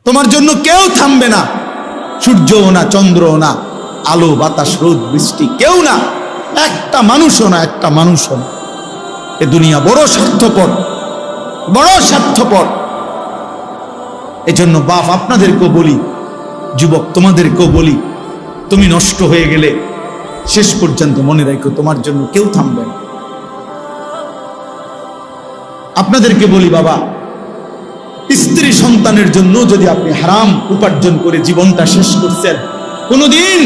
তোমার জন্য কেউ থামবে না, সূর্যও না, চন্দ্রও না, আলো বাতাস রোদ বৃষ্টি কেউ না, একটা মানুষও না, একটা মানুষও না। এ দুনিয়া বড় স্বার্থপর, বড় স্বার্থপর। এজন্য বাপ আপনাদেরকেও বলি, যুবক তোমাদেরকেও বলি, তুমি নষ্ট হয়ে গেলে শেষ পর্যন্ত মনে রাখো তোমার জন্য কেউ থামবে না। আপনাদেরকে বলি বাবা, স্ত্রী সন্তানের জন্য যদি আপনি হারাম উপার্জন করে জীবনটা শেষ করছেন, কোনোদিন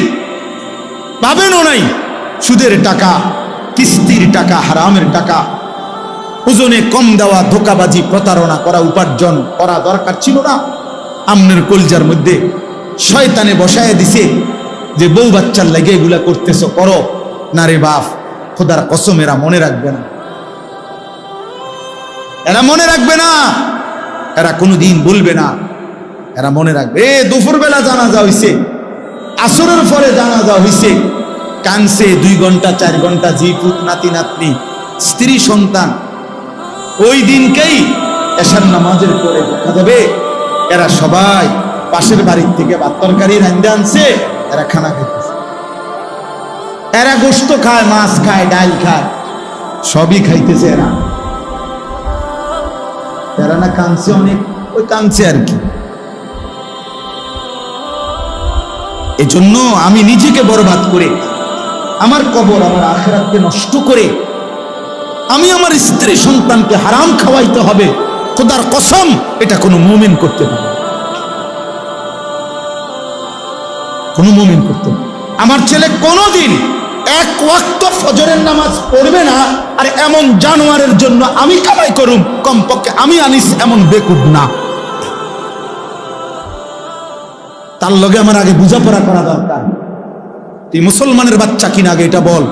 পাবেনও নাই। সুদের টাকা, কিস্তির টাকা, হারামের টাকা, ওজনে কম দেওয়া, ধোকাবাজি, প্রতারণা করা উপার্জন করা দরকার ছিল না। আমনের কলজার মধ্যে শয়তানে বসায় দিছে যে বউ বাচ্চার লাগে এগুলা করতেছ, করো না রে বাপ, খোদার কসম এরা মনে রাখবে না, এরা মনে রাখবে না, এরা কোনোদিন বলবে না, এরা মনে রাখবে। দুপুর বেলা জানাজা হইছে, আসরের পরে জানাজা হইছে, কানছে 2 ঘন্টা 4 ঘন্টা, জি পুত নাতি নাতনি স্ত্রী সন্তান। ওই দিনকেই এশার নামাজের পরে দেখা যাবে এরা সবাই পাশের বাড়ির থেকে ভাত তরকারি রান্না আনছে, এরা খানা খাইতেছে, এরা গোশত খায়, মাছ খায়, ডাল খায়, সবই খাইতেছে। এরা না কাঁদছে অনেক, ওই কাঁদছে আর কি। এজন্য আমি নিজেকে বরবাদ করে, আমার কবর, আমার আখিরাতকে নষ্ট করে আমি আমার স্ত্রী সন্তানকে হারাম খাওয়াইতে হবে, খোদার কসম এটা কোনো মুমিন করতে পারে, কোনো মুমিন করতে পারে। আমার ছেলে কোনোদিন 1 ওয়াক্ত ফজরের নামাজ পড়বে না, আর এমন জানোয়ারের জন্য আমি কামাই করুম, কমপক্ষে আমি আনিস এমন বেকুব না। তার লগে আমার আগে বোঝাপড়া করা দরকার। তুই মুসলমানের বাচ্চা কিনা আগে এটা বল,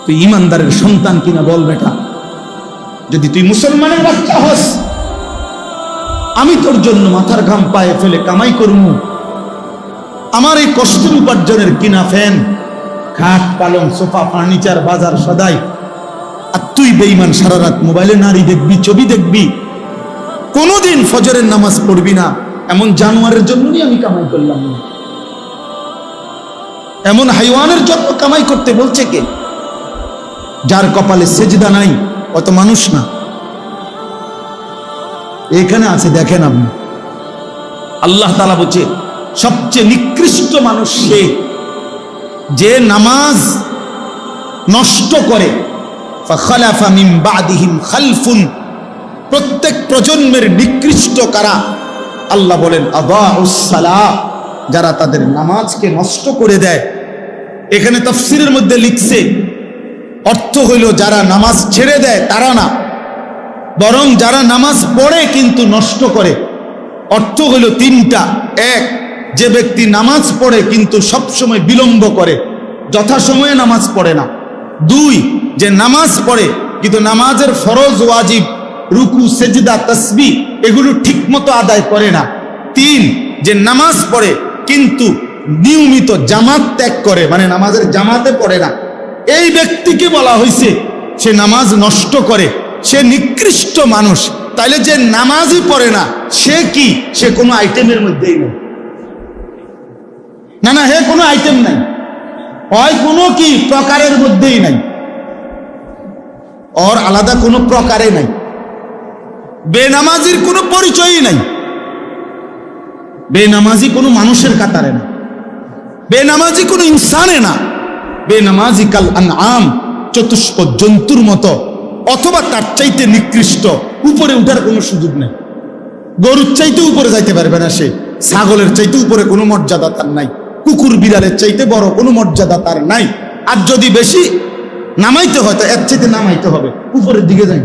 তুই ইমানদারের সন্তান কিনা বল বেটা। যদি তুই মুসলমানের বাচ্চা হস, আমি তোর জন্য মাথার ঘাম পায়ে ফেলে কামাই করবো, আমার এই কষ্টের উপার্জনের কিনা ফ্যান, খাট, পালং, সোফা, ফার্নিচার, বাজার সদাই, আর তুই বেঈমান সারা রাত মোবাইলে নারী দেখবি, ছবি দেখবি, কোনোদিন ফজরের নামাজ পড়বি না, এমন জানোয়ারের জন্যই আমি কামাই করলাম না। এমন হাইওয়ানের জন্য কামাই করতে বলছে কে? যার কপালে সেজদা নাই অত মানুষ না, এখানে আছে, দেখেন আপনি। আল্লাহ তাআলা বলছে সবচেয়ে নিকৃষ্ট মানুষ সে যে নামাজ নষ্ট করে। ফাখালাফা মিন বাদিহিম খালফুন, প্রত্যেক প্রজন্মের নিকৃষ্ট কারা? আল্লাহ বলেন আদাউস সালাহ, যারা তাদের নামাজকে নষ্ট করে দেয়। এখানে তাফসীরের মধ্যে লিখছে, অর্থ হইল যারা নামাজ ছেড়ে দেয় তারা না, বরং যারা নামাজ পড়ে কিন্তু নষ্ট করে। অর্থ হইল 3টা। 1, যে ব্যক্তি নামাজ পড়ে কিন্তু সবসময় বিলম্ব করে, যথাসময়ে নামাজ পড়ে না। 2, যে নামাজ পড়ে কিন্তু নামাজের ফরজ, ওয়াজিব, রুকু, সেজদা, তাসবিহ এগুলো ঠিক মতো আদায় করে না। 3, যে নামাজ পড়ে কিন্তু নিয়মিত জামাত ত্যাগ করে, মানে নামাজের জামাতে পড়ে না। এই ব্যক্তিকে বলা হয়েছে সে নামাজ নষ্ট করে, সে নিকৃষ্ট মানুষ। তাইলে যে নামাজই পড়ে না সে কি? সে কোনো আইটেমের মধ্যেই নেই। না না, হে কোনো আইটেম নাই, হয় কোনো কি প্রকারের মধ্যেই নাই, ওর আলাদা কোনো প্রকারে নাই। বেনামাজির কোনো পরিচয়ই নাই, বেনামাজি কোনো মানুষের কাতারে না, বেনামাজি কোনো ইনসানে না, বেনামাজি কাল আনআম, চতুষ্প জন্তুর মতো, অথবা তার চাইতে নিকৃষ্ট। উপরে উঠার কোনো সুযোগ নেই, গরুর চাইতে উপরে যাইতে পারবে না সে, ছাগলের চাইতে উপরে কোনো মর্যাদা তার নাই, কুকুর বিড়ালের চাইতে বড় কোনো মর্যাদা তার নাই। আর যদি বেশি নামাইতে হয় তো এর চাইতে নামাইতে হবে, উপরের দিকে যাই।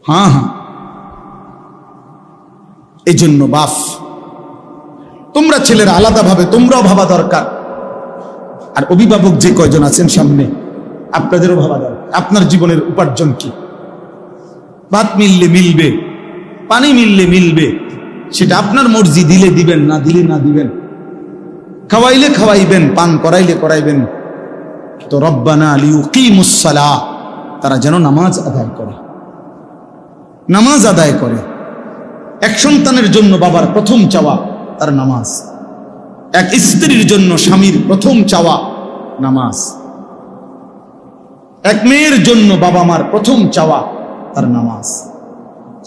হ্যাঁ হ্যাঁ, এই জন্য বাপ, তোমরা ছেলেরা আলাদাভাবে তোমরাও ভাবা দরকার। আর অভিভাবক যে কয়জন আছেন সামনে, আপনাদেরও ভাবা দরকার আপনার জীবনের উপার্জন কি। ভাত মিললে মিলবে, পানি মিললে মিলবে, সেটা আপনার মর্জি, দিলে দিবেন, না দিলে না দিবেন, খাওয়াইলে খাওয়াইবেন, পান করাইলে করাইবেন। তো রব্বানা লিয়ুকিমুস সালাহ, তারা যেন নামাজ আদায় করে। নামাজ আদায় করে। এক সন্তানের জন্য বাবার প্রথম চাওয়া তার নামাজ, এক স্ত্রীর জন্য স্বামীর প্রথম চাওয়া নামাজ, এক মেয়ের জন্য বাবা মার প্রথম চাওয়া তার নামাজ,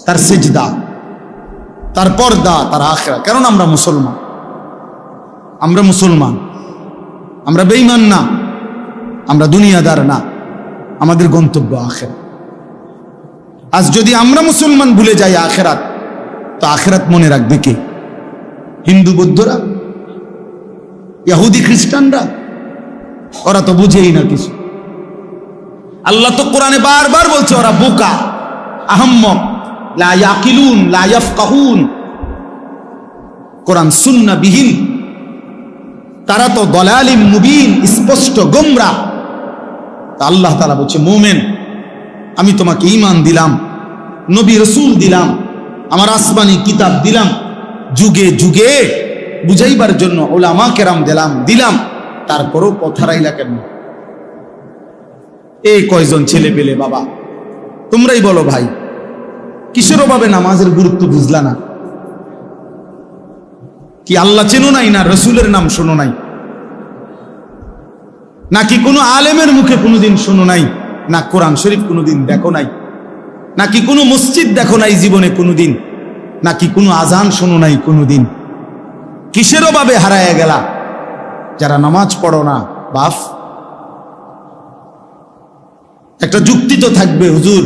তার সেজদা, তার পর্দা, তার আখিরাত। কারণ আমরা মুসলমান, আমরা বেঈমান না, আমরা দুনিয়াদার না, আমাদের গন্তব্য আখিরাত। আজ যদি আমরা মুসলমান ভুলে যাই আখিরাত, তো আখিরাত মনে রাখবে কে? হিন্দু বৌদ্ধরা, ইহুদি খ্রিস্টানরা? ওরা তো বুঝেই না কিছু। আল্লাহ তো কোরআনে বারবার বলছে ওরা বোকা, আহম্মক, লা ইয়াকিলুন, লা ইয়াফকাহুন। কোরআন সুন্নাহ বিহীন, তারা তো দলালিম মুবিন, স্পষ্ট গোমরা। আল্লাহ তাআলা বলছে মুমিন, আমি তোমাকে ঈমান দিলাম, নবী রাসূল দিলাম, আমার আসমানি কিতাব দিলাম, যুগে যুগে বুঝাইবার জন্য উলামা কেরাম দিলাম, তারপরও পথ হারাইলা কেন? এই কয়জন ছেলে পেলে বাবা, তোমরাই বলো ভাই, কিসের অভাবে নামাজের গুরুত্ব বুঝলা না? কি আল্লাহ চেনো নাই, না রসুলের নাম শোনো নাই, নাকি কোনো আলেমের মুখে কোনোদিন শোনো নাই, না কোরআন শরীফ কোনোদিন দেখো নাই, নাকি কোনো মসজিদ দেখো নাই জীবনে কোনোদিন, নাকি কোনো আজান শোনো নাই কোনোদিন? কিসের অভাবে হারায় গেলা যারা নামাজ পড়ো না? বাপ, একটা যুক্তি তো থাকবে, হুজুর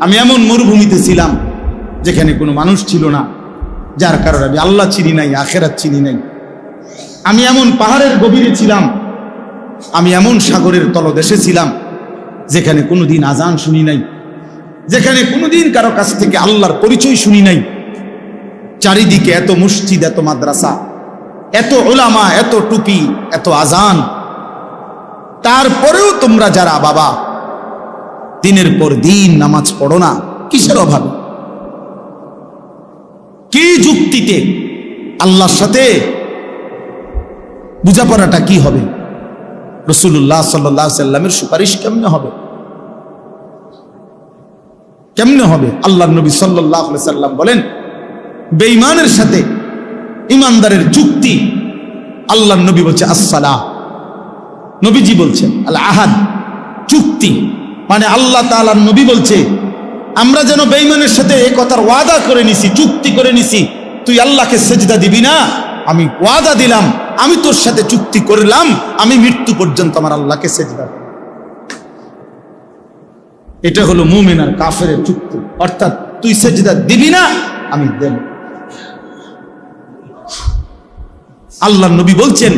আমি এমন মরুভূমিতে ছিলাম যেখানে কোনো মানুষ ছিল না, যার কারণে আমি আল্লাহ চিনি নাই, আখিরাত চিনি নাই। আমি এমন পাহাড়ের গভীরে ছিলাম, আমি এমন সাগরের তলদেশে ছিলাম যেখানে কোনোদিন আজান শুনি নাই, যেখানে কোনোদিন কারো কাছ থেকে আল্লাহর পরিচয় শুনি নাই। চারিদিকে এত মসজিদ, এত মাদ্রাসা, এত উলামা, এত টুপি, এত আজান, তারপরেও তোমরা যারা বাবা দিনের পর দিন নামাজ পড়ো না, কিসের অভাবে? কি যুক্তিতে? আল্লাহর সাথে বোঝাপড়াটা কি হবে? রাসূলুল্লাহ সাল্লাল্লাহু আলাইহি সাল্লামের সুপারিশ কেমনে হবে? কেমনে হবে? আল্লাহর নবী সাল্লাল্লাহু আলাইহি সাল্লাম বলেন, বেঈমানের সাথে ইমানদারের চুক্তি, আল্লাহর নবী বলছে আসসালাহ, নবীজি বলছেন আল আহাদ, চুক্তি। মানে আল্লাহ তাআলার নবী বলছে আমরা যেন বেঈমানের সাথে এই কথার ওয়াদা করে নিছি, চুক্তি করে নিছি, তুই আল্লাহকে সেজদা দিবি না, আমি ওয়াদা দিলাম, আমি তোর সাথে চুক্তি করলাম, আমি মৃত্যু পর্যন্ত আমার আল্লাহকে সেজদা দেব। এটা হলো মুমিন আর কাফেরের চুক্তি, অর্থাৎ তুই সেজদা দিবি না, আমি দেব। আল্লাহর নবী বলছেন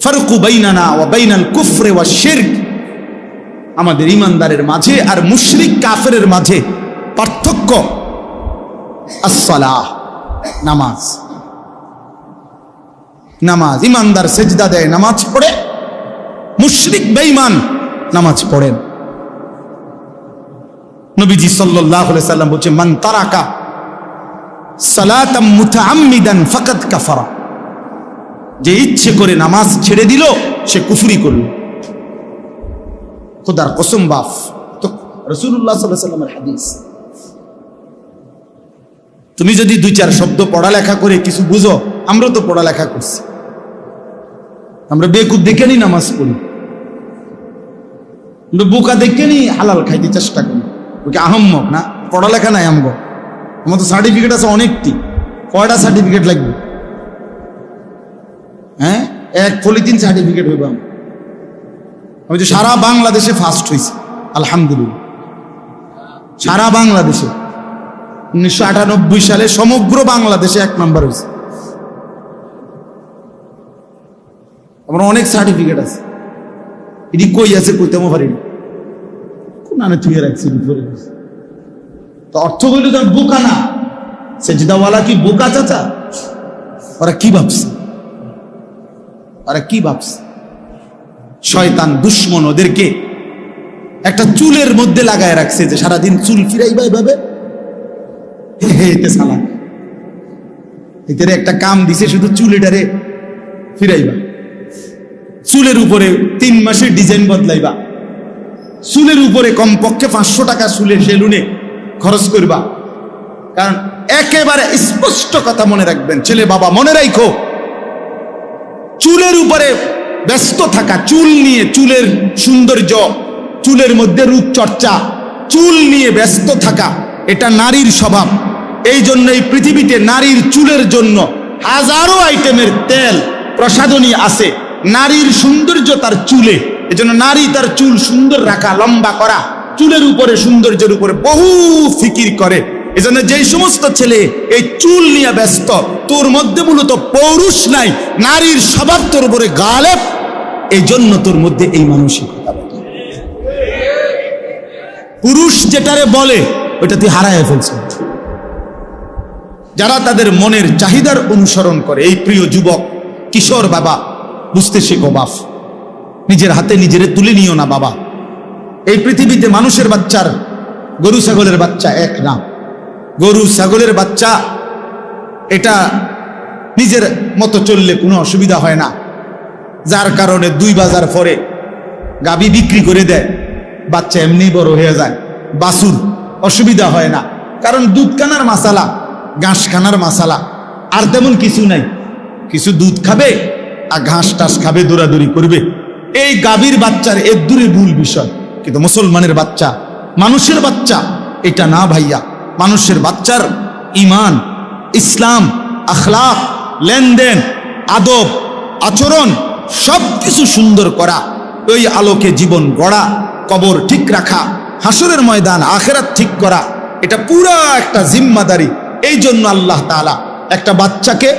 ফারকু বাইনানা ওয়া বাইনাল কুফরি ওয়াশ শিরক, আমাদের ইমানদারের মাঝে আর মুশরিক কাফেরের মাঝে পার্থক্য আসসালাহ, নামাজ। নামাজ, ইমানদার সেজদা দেয়, নামাজ পড়ে, মুশরিক বেঈমান নামাজ পড়েন। নবীজি সাল্লাল্লাহু আলাইহি সাল্লাম বলেছেন মান তারাকা সালাতাম মুতাআম্মিদান ফাকাদ কাফারা, যে ইচ্ছে করে নামাজ ছেড়ে দিল সে কুফরি করল। খোদার কসম বাপ, তো রাসূলুল্লাহ সাল্লাল্লাহু আলাইহি সাল্লামের হাদিস। তুমি যদি দুই চার শব্দ পড়ালেখা করে কিছু বুঝো, আমরা তো পড়ালেখা করছি, আমরা বেকুব দেখে নি নামাজ পড়ি, আমরা বোকা দেখে নি হালাল খাইতে চেষ্টা করি, ওকে আহম্মক না, পড়ালেখা নাই আমগো। আমার তো সার্টিফিকেট আছে অনেকটি, কয়টা সার্টিফিকেট লাগবে? হ্যাঁ, এক পলিথিন সার্টিফিকেট হইব। আমি তো সারা বাংলাদেশে ফার্স্ট হয়েছি আলহামদুলিল্লাহ, সারা বাংলাদেশে 1998 সালে সমগ্র বাংলাদেশে 1 নম্বর হয়েছে। আমার অনেক সার্টিফিকেট আছে, এটি কই আছে কইতেও পারি না, কোন আনে তুই রাখছি। তো অর্থ বললে তো বোকা না, সেজদাওয়ালা কি বোকা চাচা? ওরা কি ভাবছে, ওরা কি ভাবছে? শয়তান দুশ্মন ওদেরকে একটা চুলের মধ্যে লাগায় রাখছে, যে সারাদিন চুল ফিরাইবা এভাবে, এতে সালা এদের একটা কাম দিছে, শুধু চুলেটারে ফিরাইবা, চুলের উপরে 3 মাসের ডিজাইন বদলাইবা, চুলের উপরে কমপক্ষে 500 টাকা চুলের সেলুনে খরচ করবা। কারণ একেবারে স্পষ্ট কথা মনে রাখবেন, ছেলে বাবা মনে রাখো, চুলের উপরে ব্যস্ত থাকা, চুল নিয়ে, চুলের সৌন্দর্য, চুলের মধ্যে রূপচর্চা, চুল নিয়ে ব্যস্ত থাকা, এটা নারীর স্বভাব। এই জন্য এই পৃথিবীতে নারীর চুলের জন্য হাজারো আইটেমের তেল প্রসাধনী আছে। নারীর সৌন্দর্য তার চুলে, এজন্য নারী তার চুল সুন্দর রাখা, লম্বা করা, চুলের উপরে, সৌন্দর্যের উপরে বহু ফিকির করে। এজন্য যেই সমস্ত ছেলে এই চুল নিয়ে ব্যস্ত, তোর মধ্যে মূলত পৌরুষ নাই, নারীর স্বভাব তোর উপরে গালেব, এই জন্য তোর মধ্যে এই মানসিকতা। পুরুষ যেটারে বলে ওটা তুই হারায় ফেলছ। যারা তাদের মনের চাহিদার অনুসরণ করে, এই প্রিয় যুবক কিশোর বাবা, বুঝতে শেখো বাপ, নিজের হাতে নিজেরে তুলে নিও না বাবা। এই পৃথিবীতে মানুষের বাচ্চার, গরু ছাগলের বাচ্চা এক না। গরু ছাগলের বাচ্চা এটা নিজের মতো চললে কোনো অসুবিধা হয় না, যার কারণে 2 বাজার পরে গাভী বিক্রি করে দেয়, বাচ্চা এমনি বড় হয়ে যায়। বাছুর অসুবিধা হয় না, কারণ দুধ কানার মাসালা, ঘাস খানার মাসালা, আর তেমন কিছু নাই। কিছু দুধ খাবে আর ঘাস টাস খাবে, দৌড়াদৌড়ি করবে। এই গাভীর বাচ্চার এর দূরে ভুল বিষয়। কিন্তু মুসলমানের বাচ্চা, মানুষের বাচ্চা এটা না ভাইয়া। মানুষের বাচ্চার ইমান, ইসলাম, আখলাক, লেনদেন, আদব, আচরণ সবকিছু সুন্দর করা, ওই আলোকে জীবন গড়া, কবর ঠিক রাখা, হাসরের ময়দান আখেরাত ঠিক করা, এটা পুরা একটা জিম্মাদারি। এই জন্য আল্লাহ তাআলা একটা বাচ্চাকে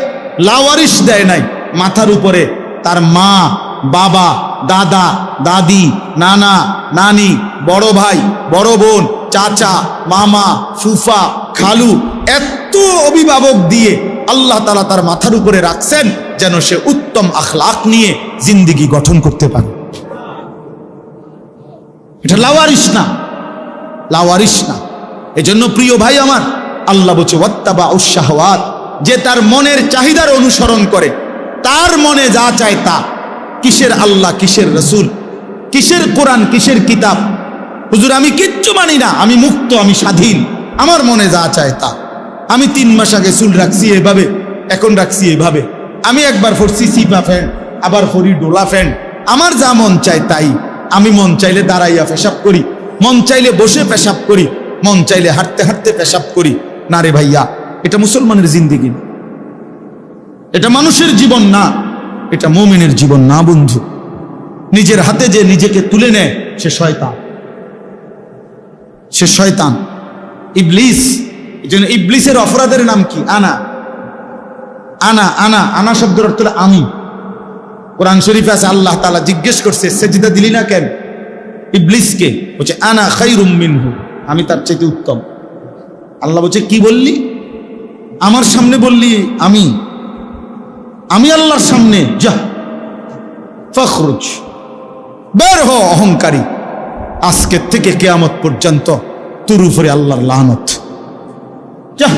লাওয়ারিশ দেয় নাই। মাথার উপরে তার মা, বাবা, দাদা, দাদি, নানা, নানি, বড় ভাই, বড় বোন, চাচা, মামা, ফুফা, খালু, এত অভিভাবক দিয়ে আল্লাহ তাআলা তার মাথার উপরে রাখছেন যেন সে উত্তম আখলাক নিয়ে জিন্দেগি গঠন করতে পারে। এটা লাওয়ারিশ না, লাওয়ারিশ না। এজন্য প্রিয় ভাই আমার, আল্লাহ বলছে ওয়াত্তাবাউশ শাহওয়াত, যে তার মনের চাহিদার অনুসরণ করে, তার মনে যা চায় তা। কিসের আল্লাহ, কিসের রসুল, কিসের কোরআন, কিসের কিতাব? হুজুর আমি কিচ্ছু মানি না, আমি মুক্ত, আমি স্বাধীন, আমার মনে যা চায় তা। আমি 3 মাস আগে চুল রাখছি এভাবে, এখন রাখছি এভাবে। আমি একবার পরছি সিপা ফ্যান, আবার পরি ডোলা ফ্যান। আমার যা মন চায় তাই। আমি মন চাইলে দাঁড়াইয়া পেশাব করি, মন চাইলে বসে পেশাব করি, মন চাইলে হাঁটতে হাঁটতে পেশাব করি। না রে ভাইয়া, এটা মুসলমানের জিন্দেগি না, এটা মানুষের জীবন না, এটা মুমিনের জীবন না বন্ধু। নিজের হাতে যে নিজেকে তুলে নেয় সে শয়তান, সে শয়তান, ইবলিস। এই জন্য ইবলিসের অপরাধের নাম কি? আনা আনা আনা আনা শব্দের অর্থ হলো আমি। কোরআন শরীফে আছে, আল্লাহ তাআলা জিজ্ঞেস করছে সেজদা দিলি না কেন ইবলিসকে? বলছে আনা খায়রুম মিনহু, আমি তার চাইতে উত্তম। আল্লাহ বলছে কি বললি? আমার সামনে বললি আমি, আমি আল্লাহর সামনে? যা ফখরুজ, বের হ অহংকারী, আজকে থেকে কিয়ামত পর্যন্ত তোর উপরে আল্লাহর লানত। যা।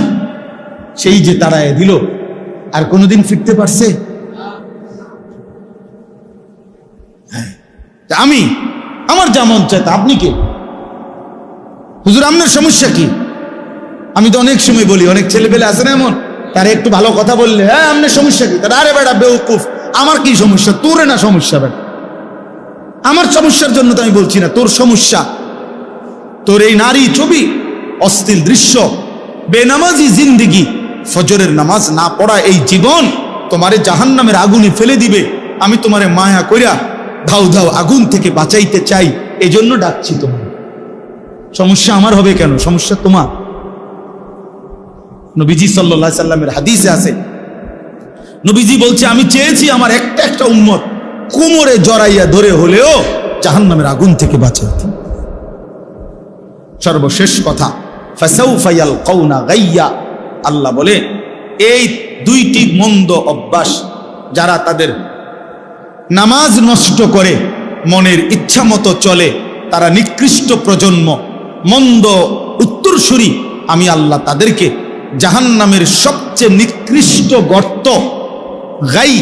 সেই যে তাড়ায় দিল, আর কোনোদিন ফিরতে পারছে? আমি, আমার যা মন চায় তা। আপনি কে? হুজুর আপনার সমস্যা কি? আমি তো অনেক সময় বলি, অনেক ছেলেপেলে আছে না এমন, তারা একটু ভালো কথা বললে, হ্যাঁ আপনার সমস্যা কি? তারা আরে বেটা বেউকুফ, আমার কি সমস্যা? তোরে না সমস্যা বেটা, আমার সমস্যার জন্য তো আমি বলছি না, তোর সমস্যা। তোর এই নারী ছবি, অশ্লীল দৃশ্য, বেনামাজি জিন্দেগি, ফজরের নামাজ না পড়া এই জীবন তোমারে জাহান্নামের আগুনে ফেলে দিবে। আমি তোমারে মায়া কইরা ধাউ ধাউ আগুন থেকে বাঁচাইতে চাই, এই জন্য ডাকছি তোমার। সমস্যা আমার হবে কেন? সমস্যা তোমার। নবীজি সাল্লাল্লাহু আলাইহি সাল্লামের হাদিসে আছে, নবীজি বলছে আমি চেয়েছি আমার একটা একটা উম্মত কোমরে জড়াইয়া ধরে হলেও জাহান্নামের আগুন থেকে বাঁচাইতে। সর্বশেষ কথা, ফাসাউফা ইয়ালকাউনা গাইয়া, আল্লাহ বলে এই 2টি মন্দ অভ্যাস যারা তাদের নামাজ নষ্ট করে, মনের ইচ্ছা মতো চলে, তারা নিকৃষ্ট প্রজন্ম, মন্দ উত্তরসূরি। আমি আল্লাহ তাদেরকে জাহান্নামের সবচেয়ে নিকৃষ্ট গর্ত গাই,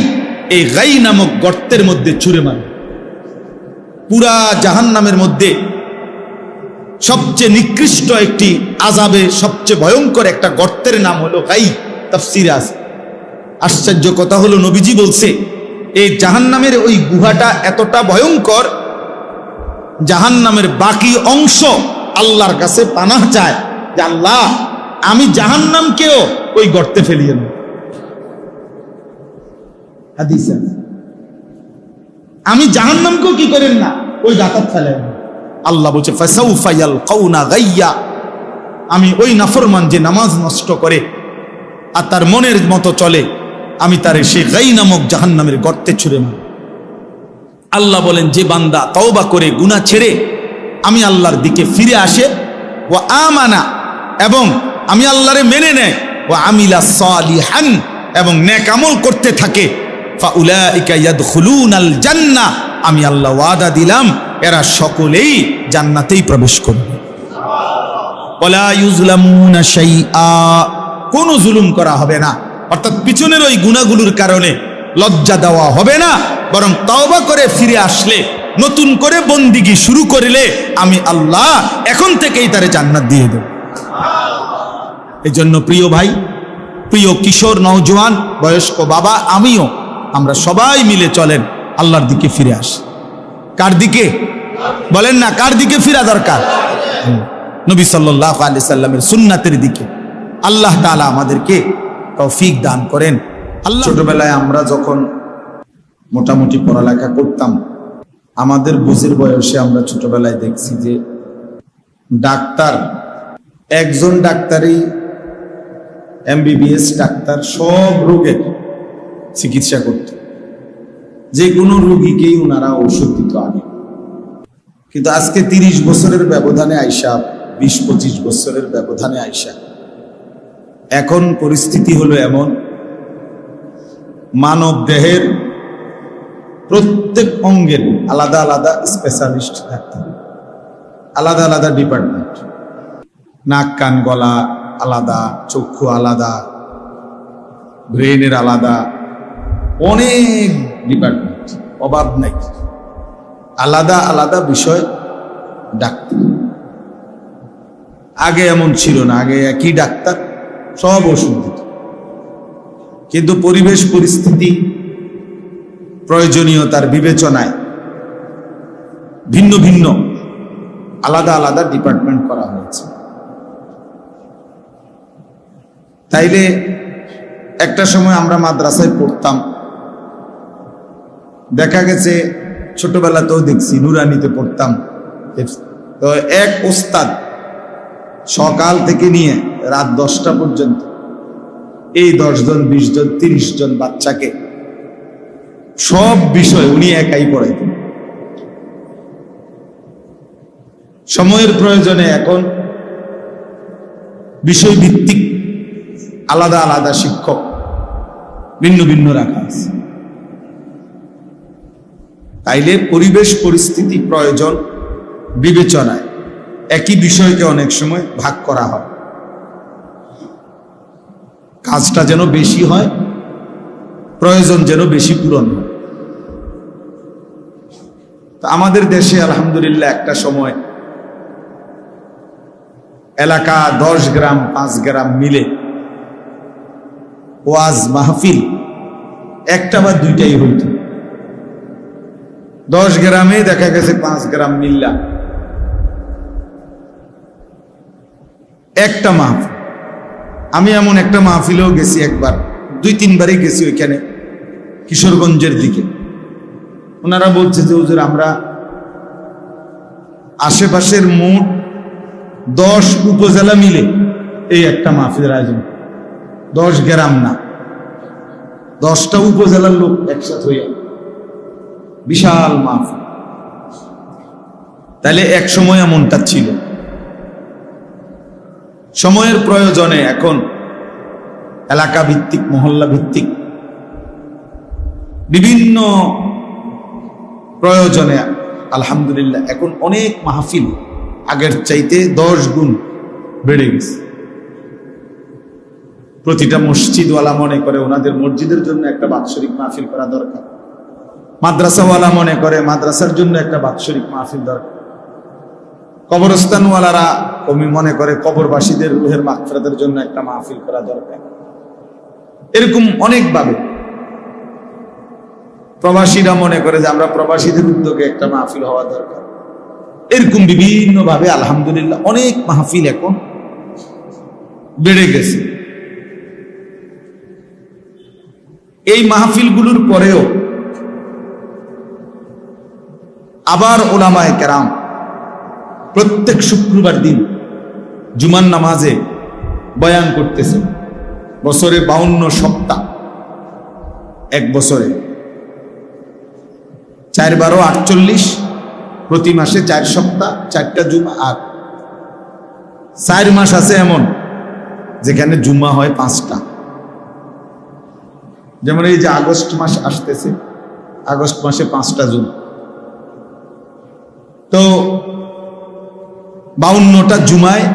এই গাই নামক গর্তের মধ্যে ছুঁড়ে মারে। পুরা জাহান্নামের মধ্যে সবচেয়ে নিকৃষ্ট একটি আযাবে, সবচেয়ে ভয়ঙ্কর একটা গর্তের নাম হলো গাই। তাফসীরে আছে। আশ্চর্য কথা হলো নবীজি বলছে এই জাহান্নামের ওই গুহাটা এতটা ভয়ঙ্কর, জাহান্নামের বাকি অংশ আল্লাহর কাছে পানাহ চায় যে আল্লাহ আমি জাহান্নামকেও ওই গর্তে ফেলিয়ে দেব। হাদিস আছে, আমি জাহান্নামকেও কি করেন না ওই গাতাত ফেলেন। আল্লাহ বলছে ফাসাউফা ইয়ালকাউনা গাইয়া, আমি ওই নাফরমান যে নামাজ নষ্ট করে আর তার মনের মতো চলে, আমি তার সেই গাই নামক জাহান্নামের গর্তে ছুঁড়ে মারি। আল্লাহ বলেন যে বান্দা তওবা করে গুনাহ ছেড়ে আমি আল্লাহর দিকে ফিরে আসে, ওয়া আমানা, এবং আমি আল্লাহরে মেনে নেয়, ওয়া আমিলা সালিহান, এবং নেক আমল করতে থাকে, ফাউলাইকা ইয়াদখুলুনাল জান্নাহ, আমি আল্লাহ ওয়াদা দিলাম এরা সকলেই জান্নাতেই প্রবেশ করবে। ওয়ালা ইউজলামুনা শাইআ, কোনো জুলুম করা হবে না, অর্থাৎ পিছনের ওই গুনাহগুলোর কারণে লজ্জা দেওয়া হবে না, বরং তওবা করে ফিরে আসলে, নতুন করে বন্দিগি শুরু করলে আমি আল্লাহ এখন থেকেই তারে জান্নাত দিয়ে দেব। এই জন্য প্রিয় ভাই, প্রিয় কিশোর, নওজোয়ান, বয়স্ক বাবা, আমিও, আমরা সবাই মিলে চলেন আল্লাহর দিকে ফিরে আসি। কার দিকে বলেন না, কার দিকে ফিরা দরকার? নবী সাল্লাল্লাহু আলাইহি সাল্লামের সুন্নাতের দিকে। আল্লাহ তাআলা আমাদেরকে তৌফিক দান করেন। আল্লাহ, ছোটবেলায় আমরা যখন মোটামুটি পড়ালেখা করতাম, আমাদের বুঝের বয়সে আমরা ছোটবেলায় দেখছি যে ডাক্তার, একজন ডাক্তারই এমবিবিএস ডাক্তার সব রোগের চিকিৎসা করত, যে কোনো রোগীকেই ওনারা ঔষধ দিত আগে। কিন্তু আজকে 30 বছরের ব্যবধানে আইসা, 20-25 বছরের ব্যবধানে আইসা এখন পরিস্থিতি হলো এমন, মানব দেহের প্রত্যেক অঙ্গের আলাদা আলাদা স্পেশালিস্ট থাকতে, আলাদা আলাদা ডিপার্টমেন্ট, নাক কান গলা আলাদা, চক্ষু আলাদা, ব্রেনের আলাদা, অনেক ডিপার্টমেন্ট, অভাব নাই, আলাদা আলাদা বিষয় ডাক্তার। আগে এমন ছিল না, আগে একই ডাক্তার সব ওষুধ দিত। কিন্তু পরিবেশ পরিস্থিতি, প্রয়োজনীয়তার বিবেচনায় ভিন্ন ভিন্ন আলাদা আলাদা ডিপার্টমেন্ট করা হয়েছে। তাইলে একটা সময় আমরা মাদ্রাসায় পড়তাম, দেখা গেছে ছোটবেলাতেও দেখছি, নুরানিতে পড়তাম, তো এক ওস্তাদ সকাল থেকে নিয়ে রাত 10টা পর্যন্ত এই 10 জন, 20 জন, 30 জন বাচ্চাকে সব বিষয় উনি একাই পড়াইতেন। সময়ের প্রয়োজনে এখন বিষয় ভিত্তিক আলাদা আলাদা শিক্ষক ভিন্ন ভিন্ন রাখা আছে। তাইলে পরিবেশ পরিস্থিতি প্রয়োজন বিবেচনায় একই বিষয়কে অনেক সময় ভাগ করা হয়, কাজটা যেন বেশি হয়, প্রয়োজন যেন বেশি পূরণ হয়। তো আমাদের দেশে আলহামদুলিল্লাহ একটা সময় এলাকা 10 গ্রাম 5 গ্রাম মিলে ওয়াজ মাহফিল একটা বা দুইটাই হইত। 10 গ্রামে দেখা গেছে 5 গ্রাম মিল্লা একটা মাহফিল। আমি এমন একটা মাহফিলেও গেছি, একবার 2-3 বারই গেছি ওইখানে, কিশোরগঞ্জের দিকে। ওনারা বলছে যে হুজুর আমরা আশেপাশের মোট 10 উপজেলা মিলে এই একটা মাহফিলের আয়োজন, 10 গ্রাম না, 10টা উপজেলার লোক একসাথে হইয়া বিশাল মাহফিল। তাহলে এক সময় এমনটা ছিল। সময়ের প্রয়োজনে এখন এলাকা ভিত্তিক, মহল্লা ভিত্তিক বিভিন্ন প্রয়োজনে আলহামদুলিল্লাহ এখন অনেক মাহফিল আগের চাইতে 10 গুণ বেড়ে গেছে। প্রতিটা মসজিদওয়ালা মনে করে ওনাদের মসজিদের জন্য একটা বাৎসরিক মাহফিল করা দরকার, মাদ্রাসাওয়ালা মনে করে মাদ্রাসার জন্য একটা বাৎসরিক মাহফিল দরকার। কবরস্থানওয়ালারা কমি মনে করে কবরবাসীদের রুহের মাগফিরাতের জন্য একটা মাহফিল করা দরকার। এরকম অনেকভাবে প্রবাসীরা মনে করে যে আমরা প্রবাসীদের উদ্যোগে একটা মাহফিল হওয়া দরকার। এরকম বিভিন্ন ভাবে আলহামদুলিল্লাহ অনেক মাহফিল এখন বেড়ে গেছে। এই মাহফিলগুলোর পরেও আবার উলামায়ে কেরাম প্রত্যেক শুক্রবার দিন জুমার নামাজে বয়ান করতেছে। বছরে 52 সপ্তাহ, এক বছরে 4 × 12 = 48, প্রতি মাসে 4 সপ্তাহ 4টা জুমা। আর 4 মাস আছে এমন যেখানে জুমা হয় 5টা। যেমন এই যে আগস্ট মাস আসতেছে, আগস্ট মাসে 5টা জুমা। তো 52টা জুমায়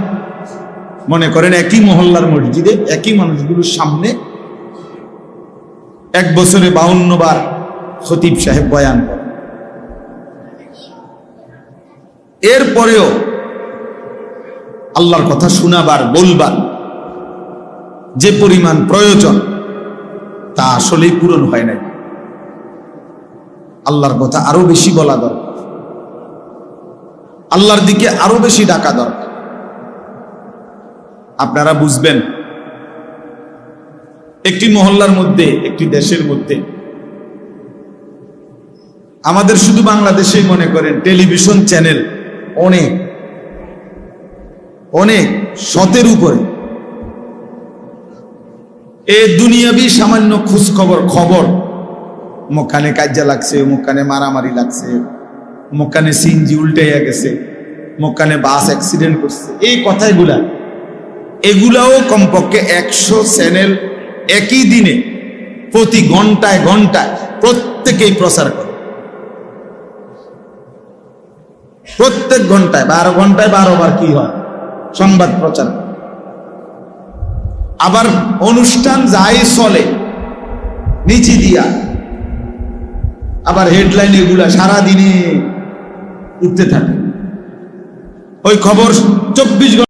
মনে করেন একই মহল্লার মসজিদে একই মানুষগুলোর সামনে এক বছরে 52 বার খতিব সাহেব বয়ান করেন। এরপরেও আল্লাহর কথা শোনাবার বলবার যে পরিমাণ প্রয়োজন তা আসলেই পূরণ হয় নাই। আল্লাহর কথা আরো বেশি বলা দরকার, আল্লাহর দিকে আরো বেশি ডাকা দরকার। আপনারা বুঝবেন, একটি মহল্লার মধ্যে, একটি দেশের মধ্যে, আমাদের শুধু বাংলাদেশেই মনে করেন টেলিভিশন চ্যানেল অনেক অনেক 100-এর উপরে। এ দুনিয়াবি সামান্য খোঁজ খবর, মুখানে কাজ্জা লাগছে, মুখানে মারামারি লাগছে, মুখানে সিনজি উল্টাইয়া গেছে, মুখানে বাস অ্যাক্সিডেন্ট করছে, এই কথাগুলা, এগুলাও কমপক্ষে 100 চ্যানেল একই দিনে প্রতি ঘন্টায় ঘন্টায় প্রত্যেকেই প্রচার করে। প্রত্যেক ঘন্টায় 12 ঘন্টায় 12 বার কি হয় সংবাদ প্রচার। আবার অনুষ্ঠান যাই চলে নিচে দিয়া, আবার হেডলাইন এগুলা সারাদিনে উঠতে থাকে। ওই খবর 24 ঘন্টা